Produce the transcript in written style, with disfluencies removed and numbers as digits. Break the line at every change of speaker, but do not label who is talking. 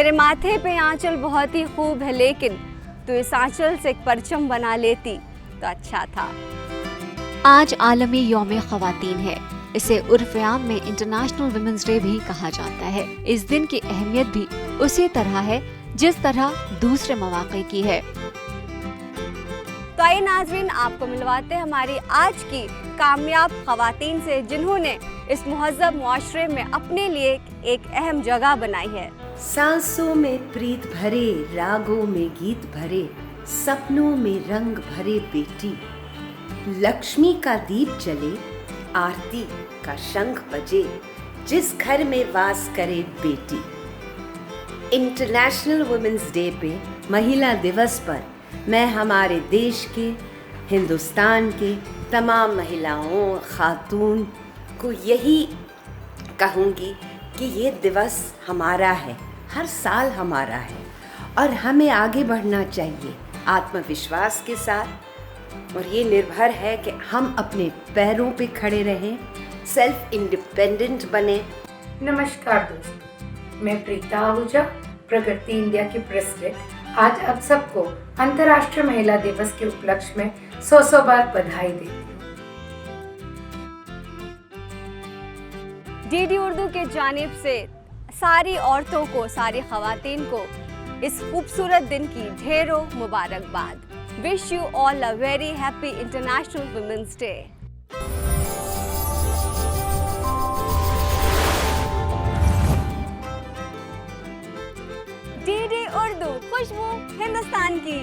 तेरे माथे पे आंचल बहुत ही खूब है, लेकिन तू इस आंचल से एक परचम बना लेती तो अच्छा था।
आज आलमी यौम ख़वातीन है। इसे उर्फ़े आम में इंटरनेशनल वुमेन्स डे भी कहा जाता है। इस दिन की अहमियत भी उसी तरह है जिस तरह दूसरे मौक़े की है।
तो आइए नाज़रीन, आपको मिलवाते हैं हमारी आज की कामयाब ख़वातीन से, जिन्होंने इस मुहज़्ज़ब मुआशरे में अपने लिए एक अहम जगह बनाई है।
सांसों में प्रीत भरे, रागों में गीत भरे, सपनों में रंग भरे बेटी। लक्ष्मी का दीप जले, आरती का शंख बजे, जिस घर में वास करे बेटी। इंटरनेशनल वुमेन्स डे पे, महिला दिवस पर मैं हमारे देश के, हिंदुस्तान के तमाम महिलाओं, खातून को यही कहूँगी कि ये दिवस हमारा है, हर साल हमारा है और हमें आगे बढ़ना चाहिए आत्मविश्वास के साथ। और ये निर्भर है कि हम अपने पैरों पे खड़े रहें, सेल्फ इंडिपेंडेंट बने।
नमस्कार दोस्तों, मैं प्रीता आहूजा, प्रगति इंडिया की प्रेसिडेंट, आज आप सबको अंतर्राष्ट्रीय महिला दिवस के उपलक्ष्य में 100 बार बधाई देती हूँ।
डीडी उर्दू के जानिब से सारी औरतों को, सारी ख़वातीन को इस खूबसूरत दिन की ढेरों मुबारकबाद। Wish you all a very happy international women's day. DD Urdu, Khushboo Hindustan की।